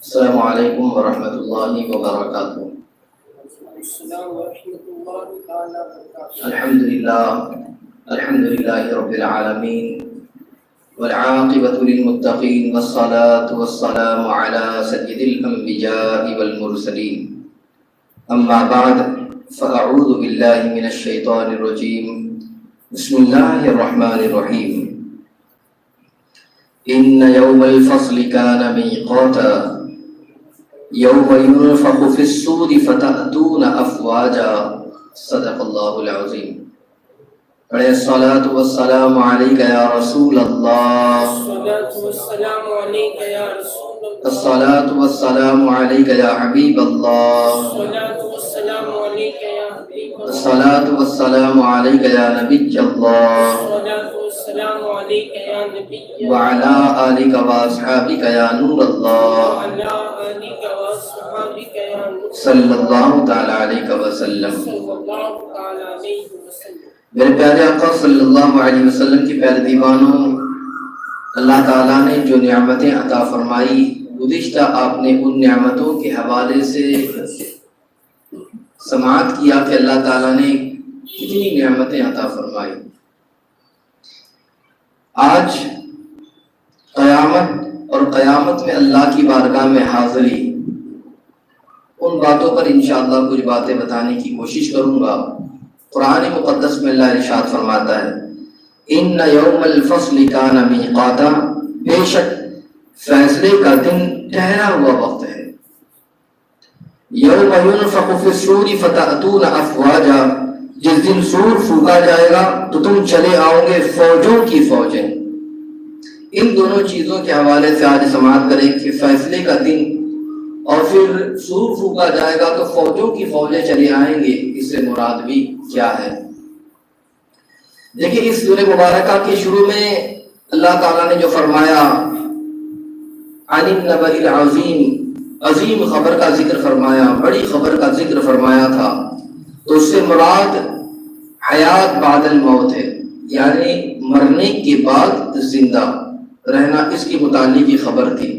السلام علیکم ورحمۃ اللہ وبرکاتہ۔ الحمد للہ رب العالمین والعاقبۃ للمتقین والصلاة والسلام علی سید الانبیاء والمرسلین، اما بعد فاعوذ باللہ من الشیطان الرجیم، بسم اللہ الرحمن الرحیم۔ ان یوم الفصل کان میقاتا یوم ينفخ في الصور فتأتون افواجا، صدق اللہ العظیم۔ پڑھے الصلاة والسلام علیک یا رسول اللہ، الصلاة والسلام علیک یا حبیب اللہ، الصلاة والسلام علیک یا نبی اللہ، وعلى آلک واصحابک یا نور اللہ، صلی اللہ تعالی علیہ وسلم۔ میرے پیارے آقا صلی اللہ علیہ وسلم کی پیارے دیوانوں، اللہ تعالیٰ نے جو نعمتیں عطا فرمائی، گزشتہ آپ نے ان نعمتوں کے حوالے سے سماعت کیا کہ اللہ تعالیٰ نے کتنی نعمتیں عطا فرمائی۔ آج قیامت اور قیامت میں اللہ کی بارگاہ میں حاضری، ان باتوں پر انشاءاللہ کچھ باتیں بتانے کی کوشش کروں گا۔ قرآن مقدس میں اللہ ارشاد فرماتا ہے، ان یوم الفصل کان میقاتا، بے شک فیصلے کا دن ٹھہرا ہوا وقت ہے۔ یوم ینفخ فی الصور فتأتون افواجا، جس دن سور پھونکا جائے گا تو تم چلے آؤ گے فوجوں کی فوجیں۔ ان دونوں چیزوں کے حوالے سے آج سماعت کریں کہ فیصلے کا دن اور پھر سور پھونکا جائے گا تو فوجوں کی فوجیں چلی آئیں گے، اس سے مراد بھی کیا ہے؟ دیکھیں، اس سورہ مبارکہ کے شروع میں اللہ تعالیٰ نے جو فرمایا عن النبأ العظیم، عظیم خبر کا ذکر فرمایا، بڑی خبر کا ذکر فرمایا تھا، تو اس سے مراد حیات بعد الموت ہے، یعنی مرنے کے بعد زندہ رہنا، اس کی متعلق خبر تھی۔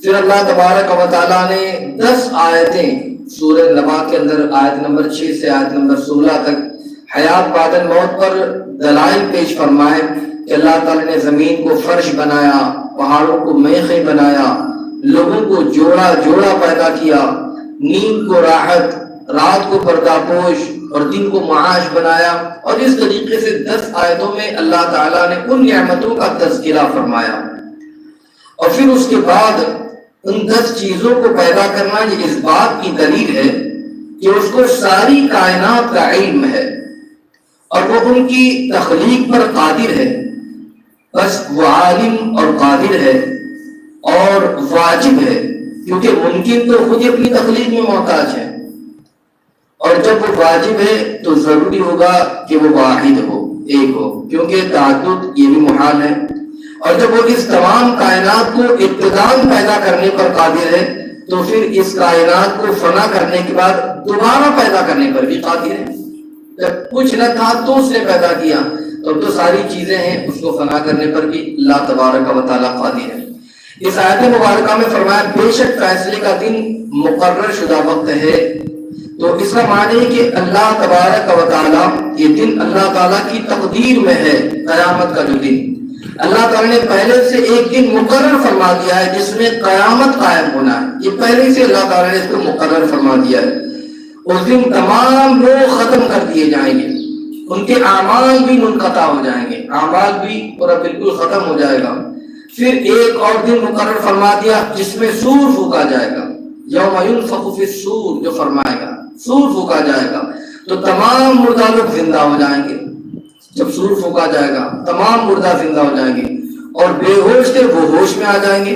پھر اللہ تبارک و تعالیٰ نے 10 آیتیں سورہ نبا کے اندر آیت نمبر 6 سے آیت نمبر 16 تک حیات بعد الموت پر دلائل پیش فرمائے کہ اللہ تعالیٰ نے زمین کو فرش بنایا، پہاڑوں کو میخیں بنایا، لوگوں کو جوڑا جوڑا پیدا کیا، نیند کو راحت، رات کو پردہ پوش اور دن کو معاش بنایا، اور اس طریقے سے 10 آیتوں میں اللہ تعالیٰ نے ان نعمتوں کا تذکرہ فرمایا۔ اور پھر اس کے بعد ان 10 چیزوں کو پیدا کرنا یہ اس بات کی دلیل ہے کہ اس کو ساری کائنات کا علم ہے اور وہ ان کی تخلیق پر قادر ہے، بس وہ عالم اور قادر ہے اور واجب ہے، کیونکہ ممکن تو خود اپنی تخلیق میں محتاج ہے، اور جب وہ واجب ہے تو ضروری ہوگا کہ وہ واحد ہو، ایک ہو، کیونکہ تعدد یہ بھی محال ہے۔ اور جب وہ اس تمام کائنات کو ابتداءً پیدا کرنے پر قادر ہے تو پھر اس کائنات کو فنا کرنے کے بعد دوبارہ پیدا کرنے پر بھی قادر ہے۔ جب کچھ نہ تھا تو اس نے پیدا کیا، تو اب تو ساری چیزیں ہیں، اس کو فنا کرنے پر بھی اللہ تبارک و تعالیٰ قادر ہے۔ اس آیت مبارکہ میں فرمایا بے شک فیصلے کا دن مقرر شدہ وقت ہے، تو اس کا معنی ہے کہ اللہ تبارک و تعالیٰ، یہ دن اللہ تعالیٰ کی تقدیر میں ہے۔ قیامت کا جو دن اللہ تعالیٰ نے پہلے سے ایک دن مقرر فرما دیا ہے جس میں قیامت قائم ہونا ہے، یہ پہلے سے اللہ تعالیٰ نے اس کو مقرر فرما دیا ہے۔ اس دن تمام لوگ ختم کر دیے جائیں گے، ان کے اعمال بھی منقطع ہو جائیں گے، اعمال بھی پورا بالکل ختم ہو جائے گا۔ پھر ایک اور دن مقرر فرما دیا جس میں سور پھونکا جائے گا، یوم ینفخ فی الصور جو فرمائے گا، سور پھونکا جائے گا تو تمام مردہ لوگ زندہ ہو جائیں گے۔ جب سور پھونکا جائے گا تمام مردہ زندہ ہو جائیں گے، اور بے ہوش تھے وہ ہوش میں آ جائیں گے۔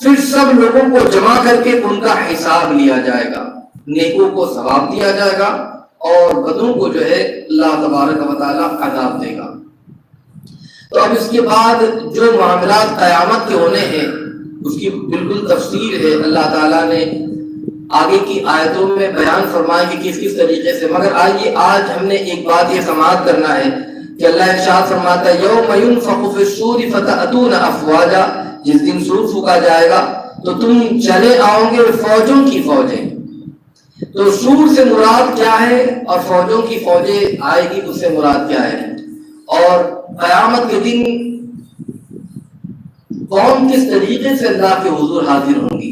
پھر سب لوگوں کو جمع کر کے ان کا حساب لیا جائے گا، نیکوں کو ثواب دیا جائے گا اور بدوں کو جو ہے اللہ تبارک و تعالیٰ عذاب دے گا۔ تو اب اس کے بعد جو معاملات قیامت کے ہونے ہیں اس کی بالکل تفصیل ہے، اللہ تعالیٰ نے آگے کی آیتوں میں بیان فرمائے کہ کس کس طریقے سے، مگر آئیے آج ہم نے ایک بات یہ سماعت کرنا ہے کہ اللہ ارشاد فرماتا ہے یوم ینفخ فی الصور فتأتون افواجا، جس دن سور پھونکا جائے گا تو تم چلے آؤ گے فوجوں کی فوجیں. تو سور سے مراد کیا ہے اور فوجوں کی فوجیں آئے گی اس سے مراد کیا ہے؟ اور قیامت کے دن قوم کس طریقے سے اللہ کے حضور حاضر ہوں گی،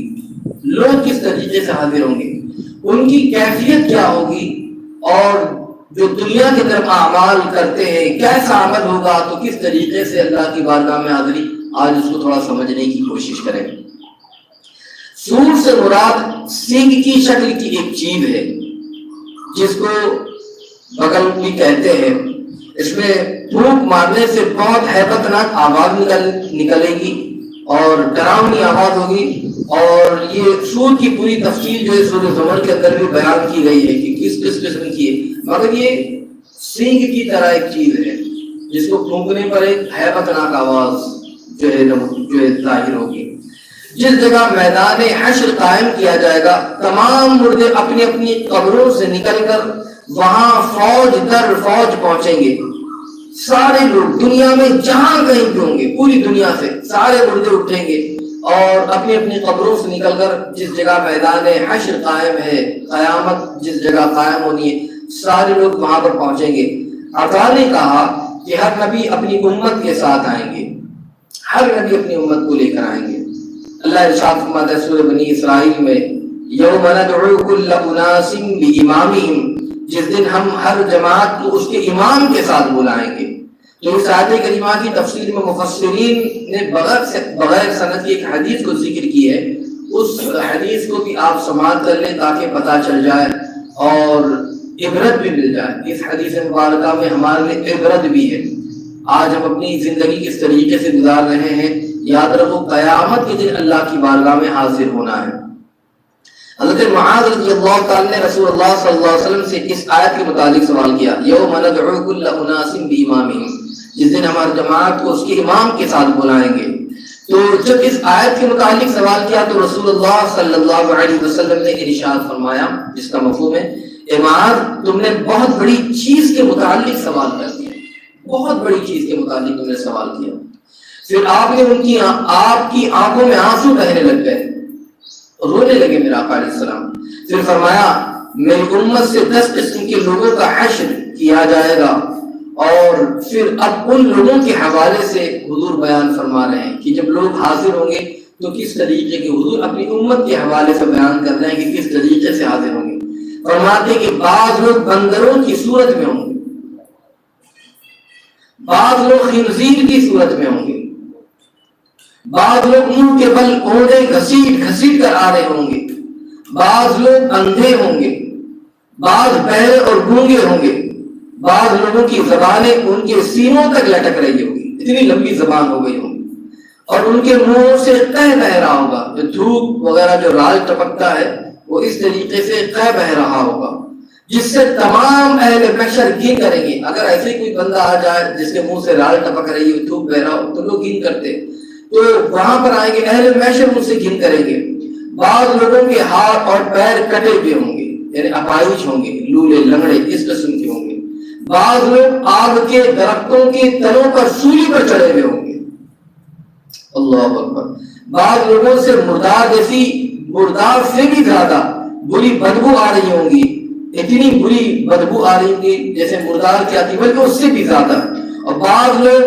لوگ کس طریقے سے حاضر ہوں گے، ان کی کیفیت کیا ہوگی، اور جو دنیا کی طرف اعمال کرتے ہیں کیسا عمل ہوگا، تو کس طریقے سے اللہ کی بارگاہ میں حاضری. آج اس کو تھوڑا سمجھنے کی کوشش کریں. سور سے مراد سینگ کی شکل کی ایک چیز ہے جس کو بغل بھی کہتے ہیں. اس میں پھونک مارنے سے بہت ہیبت ناک آواز نکلے گی اور ڈراؤنی آواز ہوگی. اور یہ سور کی پوری تفصیل جو ہے سورہ زمر کے اندر بھی بیان کی گئی ہے کہ کس کس قسم کی ہے، مگر یہ سینگ کی طرح ایک چیز ہے جس کو پھونکنے پر ایک ہیبت ناک آواز جو ہے ظاہر ہوگی. جس جگہ میدان حشر قائم کیا جائے گا، تمام مردے اپنی اپنی قبروں سے نکل کر وہاں فوج در فوج پہنچیں گے. سارے لوگ دنیا میں جہاں کہیں بھی ہوں گے، پوری دنیا سے سارے مردے اٹھیں گے اور اپنی اپنی قبروں سے نکل کر جس جگہ میدان حشر قائم ہے، قیامت جس جگہ قائم ہونی ہے، سارے لوگ وہاں پر پہنچیں گے. عطا نے کہا کہ ہر نبی اپنی امت کے ساتھ آئیں گے، ہر نبی اپنی امت کو لے کر آئیں گے. اللہ ارشاد فرماتا ہے سورہ بنی اسرائیل میں، یوم ندعو کل اناس بامامہم، جس دن ہم ہر جماعت کو اس کے امام کے ساتھ بلائیں گے. تو اس آیت کریمہ کی تفسیر میں مفسرین نے بغیر سند کی ایک حدیث کو ذکر کی ہے. اس حدیث کو بھی آپ سماعت کر لیں تاکہ پتہ چل جائے اور عبرت بھی مل جائے. اس حدیث مبارکہ میں ہمارے لیے عبرت بھی ہے. آج ہم اپنی زندگی کس طریقے سے گزار رہے ہیں، یاد رکھو قیامت کے دن اللہ کی بارگاہ میں حاضر ہونا ہے. حضرت معاذ رضی اللہ تعالی نے رسول اللہ صلی اللہ علیہ وسلم سے اس آیت کے متعلق سوال کیا، یوم ندعو کل اناس بامامہم، جس دن ہماری جماعت کو اس کے امام کے ساتھ بلائیں گے. تو جب اس آیت کے متعلق سوال کیا تو رسول اللہ صلی اللہ علیہ وسلم نے ارشاد فرمایا، جس کا مفہوم ہے، اے معاذ تم نے بہت بڑی چیز کے متعلق سوال کر دیا، بہت بڑی چیز کے متعلق تم نے سوال کیا. پھر آپ نے آپ کی آنکھوں میں آنسو بہنے لگ گئے، رونے لگے میرے آقا علیہ السلام. پھر فرمایا میری امت سے 10 قسم کے لوگوں کا حشر کیا جائے گا. اور پھر اب ان لوگوں کے حوالے سے حضور بیان فرما رہے ہیں کہ جب لوگ حاضر ہوں گے تو کس طریقے کے، حضور اپنی امت کے حوالے سے بیان کر رہے ہیں کہ کس طریقے سے حاضر ہوں گے. فرماتے کہ بعض لوگ بندروں کی صورت میں ہوں گے، بعض لوگ خنزیر کی صورت میں ہوں گے، بعض لوگ منہ کے بل اونڈے گھسیٹ کر آ رہے ہوں گے، بعض لوگ اندھے ہوں گے، بعض بہرے اور گونگے ہوں گے، بعض لوگوں کی زبانیں ان کے سینوں تک لٹک رہی ہوں گی، اتنی لمبی زبان ہو گئی ہوگی، اور ان کے منہوں سے قہ بہ رہا ہوگا، جو دھوپ وغیرہ جو رال ٹپکتا ہے وہ اس طریقے سے قہ بہ رہا ہوگا، جس سے تمام اہل محشر گن کریں گے. اگر ایسے کوئی بندہ آ جائے جس کے منہ سے رال ٹپک رہی ہو، دھوپ بہ رہا ہو، تو لوگ گن کرتے، تو وہاں پر آئیں گے، اہل محشر ان سے گن کریں گے. بعض لوگوں کے ہاتھ اور پیر کٹے ہوئے ہوں گے، یعنی اپاہج ہوں گے، لولے لنگڑے اس قسم کے ہوں گے. بعض لوگ آگ کے درختوں کے تنوں پر سولی پر چڑھے ہوئے ہوں گے. اللہ اکبر. بعض لوگوں سے مردار سے بھی زیادہ بری بدبو آ رہی ہوں گی، اتنی بری بدبو آ رہی ہوگی جیسے مردار کی آتی، بلکہ اس سے بھی زیادہ. اور بعض لوگ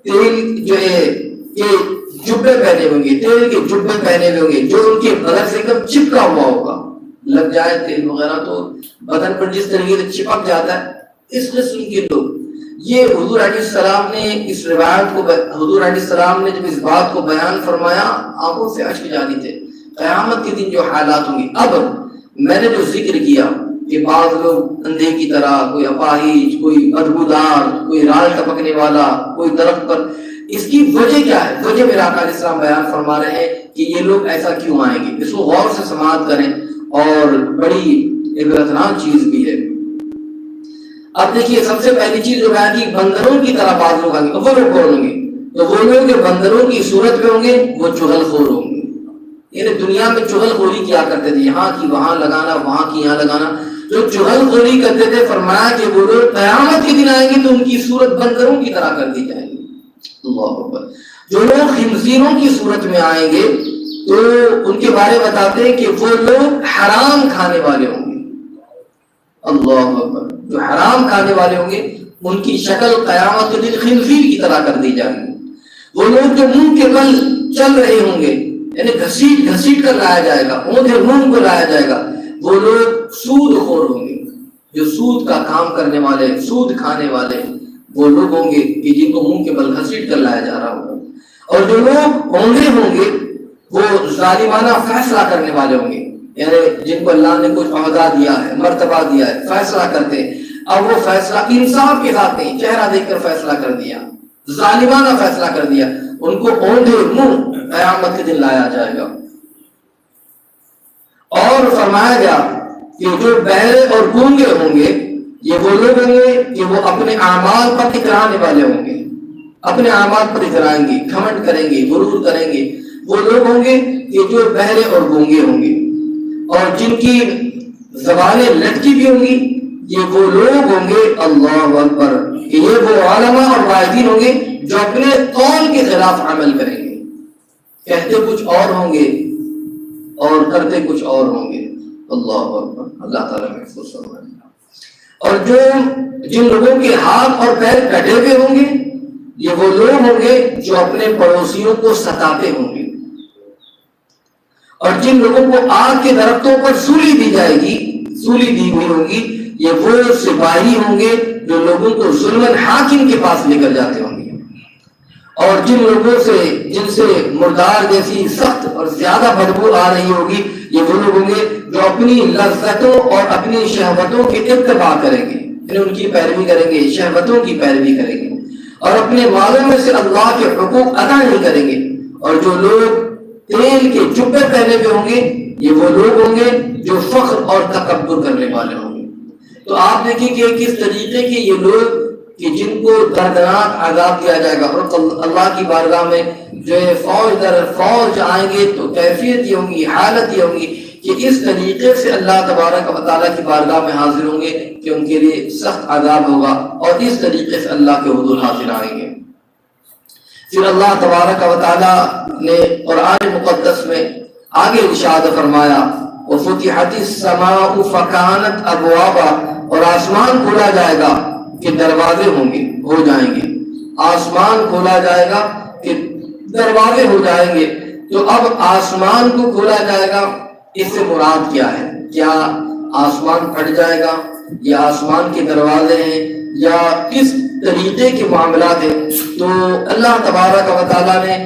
تیل جو ہے کہ جبے پہنے ہوں گے، تیل کے جبے پہنے ہوئے ہوں گے جو ان کے بدن سے ایک دم چپکا ہوا ہوگا، لگ جائے تیل وغیرہ تو بدن پر جس طریقے سے چپک جاتا ہے، اس قسم کے لوگ. یہ حضور علیہ السلام نے اس روایت کو، حضور علیہ السلام نے جب اس بات کو بیان فرمایا آنکھوں سے اشک جاری تھے. قیامت کے دن جو حالات ہوں گے، اب میں نے جو ذکر کیا کہ بعض لوگ اندھے کی طرح، کوئی اپاہج، کوئی بدبودار، کوئی رال ٹپکنے والا، کوئی درخت پر، اس کی وجہ کیا ہے؟ وجہ میرا آقا علیہ السلام بیان فرما رہے ہیں کہ یہ لوگ ایسا کیوں آئیں گے. اس کو غور سے سماعت کریں، اور بڑی عبرتناک چیز بھی ہے. اب دیکھیے سب سے پہلی چیز جو بیان کی، بندروں کی طرح بعض لوگ آئیں گے. وہ لوگ کون ہوں گے؟ تو وہ لوگ جو بندروں کی صورت میں ہوں گے وہ چغل خور ہوں گے. یعنی دنیا میں چغل خوری کیا کرتے تھے، یہاں کی وہاں لگانا، وہاں کی یہاں لگانا. جو چغل خوری کرتے تھے، فرمایا کہ وہ لوگ قیامت کے دن آئیں گے تو ان کی صورت بندروں کی طرح کر دی جائے گی. اللہ اکبر. جو لوگ خنزیروں کی صورت میں آئیں گے تو ان کے بارے بتاتے ہیں کہ وہ لوگ حرام کھانے والے ہوں گے. اللہ اکبر. جو حرام کھانے والے ہوں گے ان کی شکل قیامت کے دن خنزیر کی طرح کر دی جائے گی. وہ لوگ جو منہ کے بل چل رہے ہوں گے, یعنی گھسیٹ گھسیٹ کر لایا جائے گا, اونھے منہ کو لایا جائے گا, وہ لوگ سود خور ہوں گے. جو سود کا کام کرنے والے, سود کھانے والے وہ لوگ ہوں گے کہ جن کو منہ کے بل گھسیٹ کر لایا جا رہا ہوگا. اور جو لوگ اونھے ہوں گے وہ ظالمانہ فیصلہ کرنے والے ہوں گے, یعنی جن کو اللہ نے کچھ عہدہ دیا ہے, مرتبہ دیا ہے, فیصلہ کرتے ہیں. اب وہ فیصلہ انصاف کے ساتھ نہیں, چہرہ دیکھ کر فیصلہ کر دیا, ظالمانہ فیصلہ کر دیا, ان کو اونھے منہ قیامت کے دن لایا جائے گا. اور فرمایا گیا کہ جو بہرے اور گونگے ہوں گے یہ وہ لوگ ہوں گے کہ وہ اپنے اعمال پر اترانے والے ہوں گے, اپنے اعمال پر اترائیں گے, گھمنڈ کریں گے, غرور کریں گے. وہ لوگ ہوں گے کہ جو بہرے اور گونگے ہوں گے اور جن کی زبانیں لٹکی بھی ہوں گی. یہ وہ لوگ ہوں گے, اللہ اکبر, کہ یہ وہ علماء اور واعظین ہوں گے جو اپنے قول کے خلاف عمل کریں گے. کہتے کچھ اور ہوں گے اور کرتے کچھ اور ہوں گے. اللہ اکبر. اللہ تعالیٰ محفوظ فرمائے. اور جو جن لوگوں کے ہاتھ اور پیر کٹے ہوئے ہوں گے یہ وہ لوگ ہوں گے جو اپنے پڑوسیوں کو ستاتے ہوں گے. اور جن لوگوں کو آگ کے درختوں پر سولی دی جائے گی, سولی دی ہوئی ہوگی, یہ وہ سپاہی ہوں گے جو لوگوں کو ظلماً حاکم کے پاس لے کر جاتے ہوں گے. اور جن لوگوں سے جن سے مردار جیسی سخت اور زیادہ بدبو آ رہی ہوگی یہ وہ لوگ ہوں گے جو اپنی لذتوں اور اپنی شہوتوں کی اتباع کریں گے, یعنی ان کی پیروی کریں گے, شہوتوں کی پیروی کریں گے, اور اپنے مالوں میں سے اللہ کے حقوق ادا نہیں کریں گے. اور جو لوگ تیل کے جبے پہنے ہوئے ہوں گے یہ وہ لوگ ہوں گے جو فخر اور تکبر کرنے والے ہوں گے. تو آپ دیکھیں کہ کس طریقے کے یہ لوگ کہ جن کو دردناک عذاب دیا جائے گا. اور اللہ کی بارگاہ میں جو فوج در فوج آئیں گے تو کیفیت یہ ہوگی, حالت یہ ہوگی کہ اس طریقے سے اللہ تبارک و تعالیٰ کی بارگاہ میں حاضر ہوں گے کہ ان کے لیے سخت عذاب ہوگا, اور اس طریقے سے اللہ کے حضور حاضر آئیں گے. پھر اللہ تبارک و تعالیٰ نے قرآن مقدس میں آگے ارشاد فرمایا وفتحت السماء فکانت ابوابا, اور آسمان کھولا جائے گا کہ دروازے ہوں گے, ہو جائیں گے. آسمان کھولا جائے گا کہ دروازے ہو جائیں گے. تو اب آسمان کو کھولا جائے گا, اس سے مراد کیا ہے؟ کیا آسمان پھٹ جائے گا یا آسمان کے دروازے ہیں یا کس طریقے کے معاملات ہیں؟ تو اللہ تبارک و تعالیٰ نے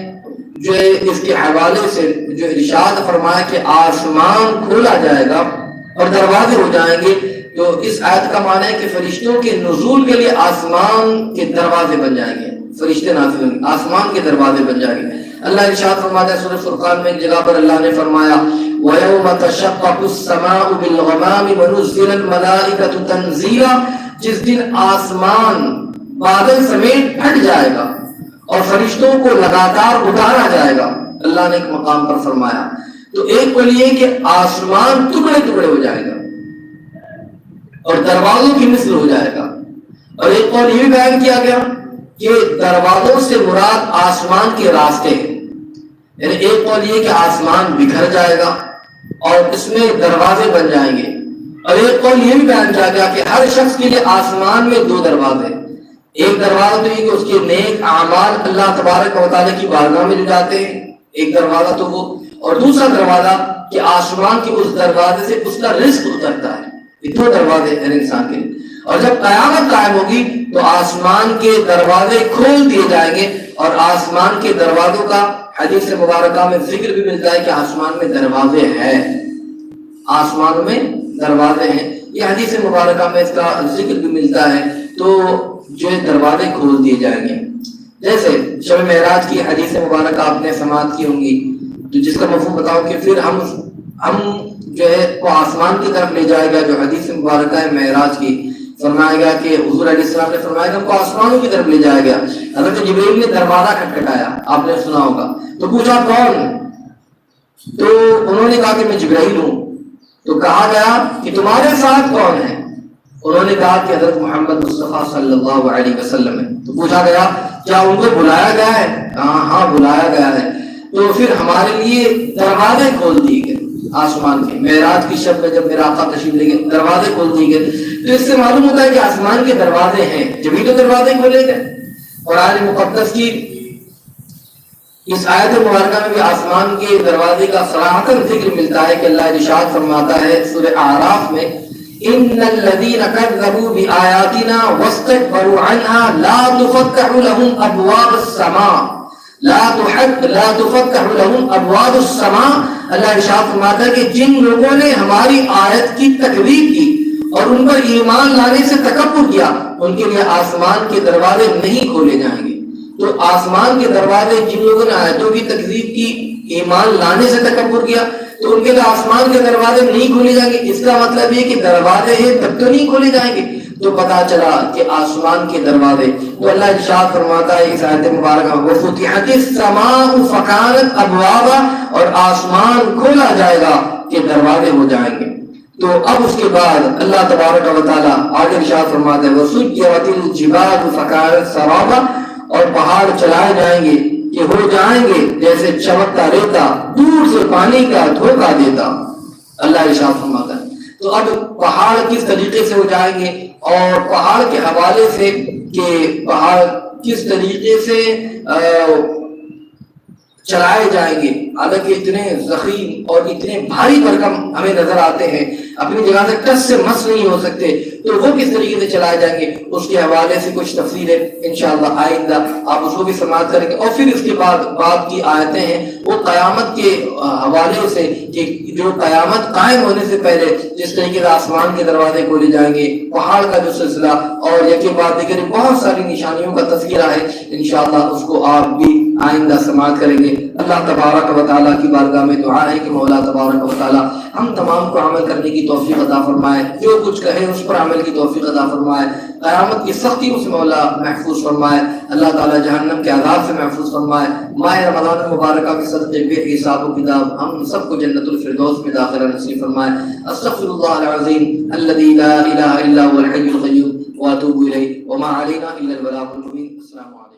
جو اس کے حوالے سے جو ارشاد فرمایا کہ آسمان کھولا جائے گا اور دروازے ہو جائیں گے, تو اس آیت کا معنی ہے کہ فرشتوں کے نزول کے لیے آسمان کے دروازے بن جائیں گے, فرشتے نازل ہوں گے, آسمان کے دروازے بن جائیں گے. اللہ ارشاد فرماتا ہے سورہ فرقان میں ایک جگہ پر اللہ نے فرمایا وَيَوْمَ تَشَقَّقُ السَّمَاءُ بِالْغَمَامِ وَنُزِّلَ الْمَلَائِكَةُ تَنزِيلًا, جس دن آسمان بادل سمیت پھٹ جائے گا اور فرشتوں کو لگاتار اتارا جائے گا. اللہ نے ایک مقام پر فرمایا. تو ایک قول یہ کہ آسمان ٹکڑے ٹکڑے ہو جائے گا اور دروازوں کی مثل ہو جائے گا, اور ایک قول یہ بھی بیان کیا گیا کہ دروازوں سے مراد آسمان کے راستے ہیں. یعنی ایک قول یہ کہ آسمان بکھر جائے گا اور اس میں دروازے بن جائیں گے, اور ایک قول یہ بھی بیان کیا گیا کہ ہر شخص کے لیے آسمان میں دو دروازے ہیں. ایک دروازہ تو یہ کہ اس کے نیک اعمال اللہ تبارک و تعالیٰ کی بارگاہ میں لے جاتے ہیں, ایک دروازہ تو وہ, اور دوسرا دروازہ کہ آسمان کے اس دروازے سے اس کا رزق اترتا ہے. یہ دو دروازے ہیں انسان کے. اور جب قیامت قائم ہوگی تو آسمان کے دروازے کھول دیے جائیں گے, اور آسمان کے دروازوں کا حدیث مبارکہ میں ذکر بھی ملتا ہے کہ آسمان میں دروازے ہیں, آسمان میں دروازے ہیں. یہ حدیث مبارکہ میں اس کا ذکر بھی ملتا ہے. تو جو دروازے کھول دیے جائیں گے, جیسے شب معراج کی حدیث مبارکہ آپ نے سماعت کی ہوں گی, تو جس کا مفہوم بتاؤ کہ پھر ہم جو ہے وہ آسمان کی طرف لے جائے گا. جو حدیث مبارکہ ہے معراج کی, فرمایا گیا کہ حضور علیہ السلام نے فرمایا کہ ہم کو آسمانوں کی طرف لے جایا گیا. حضرت جبرائیل نے دروازہ کھٹکھٹایا, آپ نے سنا ہوگا, تو پوچھا کون؟ تو انہوں نے کہا کہ میں جبرائیل ہوں. تو کہا گیا کہ تمہارے ساتھ کون ہے؟ انہوں نے کہا کہ حضرت محمد مصطفیٰ صلی اللہ علیہ وسلم ہے. تو پوچھا گیا کیا ان کو بلایا گیا ہے؟ کہا ہاں بلایا گیا ہے. تو پھر ہمارے لیے دروازے کھول دیے گئے آسمان کے. معراج کی شب میں جب میرا آقا تشریف لے گئے دروازے کھول دیے گئے. تو اس سے معلوم ہوتا ہے کہ آسمان کے دروازے ہیں, جبھی تو دروازے کھولے گئے. قرآن مقدس کی اس آیت مبارکہ میں بھی آسمان کے دروازے کا صراحتاً ذکر ملتا ہے کہ اللہ ارشاد فرماتا ہے سورہ اعراف میں ان الذين كذبوا بآياتنا واستكبروا عنها لا تفتح لهم ابواب السماء لا تفتح لهم ابواب السماء. اللہ ارشاد فرماتا ہے کہ جن لوگوں نے ہماری آیت کی تکذیب کی اور ان پر ایمان لانے سے تکبر کیا ان کے لیے آسمان کے دروازے نہیں کھولے جائیں گے. تو آسمان کے دروازے جن لوگوں نے آیتوں کی تکذیب کی, ایمان لانے سے تکبر کیا, تو ان کے لیے آسمان کے دروازے نہیں کھولے جائیں گے. اس کا مطلب یہ کہ دروازے ہیں تب تو نہیں کھولے جائیں گے. تو پتا چلا کہ آسمان کے دروازے. تو اللہ ارشاد فرماتا ہے اس آیت مبارکہ میں وفتحت السماء فكانت ابوابا, اور آسمان کھولا جائے گا کہ دروازے ہو جائیں گے. تو اب اس کے بعد اللہ تبارک و تعالی آگے ارشاد فرماتا ہے وسجرت الجبال فكانت سرابا, اور پہاڑ چلائے جائیں گے کہ ہو جائیں گے جیسے چمکتا ریتا دور سے پانی کا دھوکا دیتا. اللہ ارشاد فرماتا ہے. تو اب پہاڑ کس طریقے سے ہو جائیں گے اور پہاڑ کے حوالے سے کہ پہاڑ کس طریقے سے چلائے جائیں گے, حالانکہ اتنے ضخیم اور اتنے بھاری بھرکم ہمیں نظر آتے ہیں, اپنی جگہ سے ٹس سے مس نہیں ہو سکتے, تو وہ کس طریقے سے چلائے جائیں گے اس کے حوالے سے کچھ تفصیلیں انشاءاللہ آئندہ آپ اس کو بھی سماعت کریں گے. اور پھر اس کے بعد کی آیتیں ہیں وہ قیامت کے حوالے سے کہ جو قیامت قائم ہونے سے پہلے جس طریقے سے آسمان کے دروازے کھولے جائیں گے, پہاڑ کا جو سلسلہ اور یکی بعد دیگر بہت ساری نشانیوں کا تذکرہ ہے, انشاءاللہ اس کو آپ بھی آئندہ سماعت کریں گے. اللہ تبارک و تعالیٰ کی بارگاہ میں دعا ہے کہ مولا تبارک و تعالیٰ ہم تمام کو عمل کرنے کی توفیق عطا فرمائے, جو کچھ کہے اس پر عمل کی توفیق عطا فرمائے, قیامت کی سختیوں سے مولا محفوظ فرمائے, اللہ تعالیٰ جہنم کے عذاب سے محفوظ فرمائے. ماہ رمضان المبارکہ کے صدقے بے حساب و کتاب ہم سب کو جنت الفردوس میں داخلہ نصیب فرمائے. استغفر اللہ العظیم الذی لا الہ الا هو الحی القیوم واتوب الیہ وما علینا الا البلاغ المبین. السلام علیکم.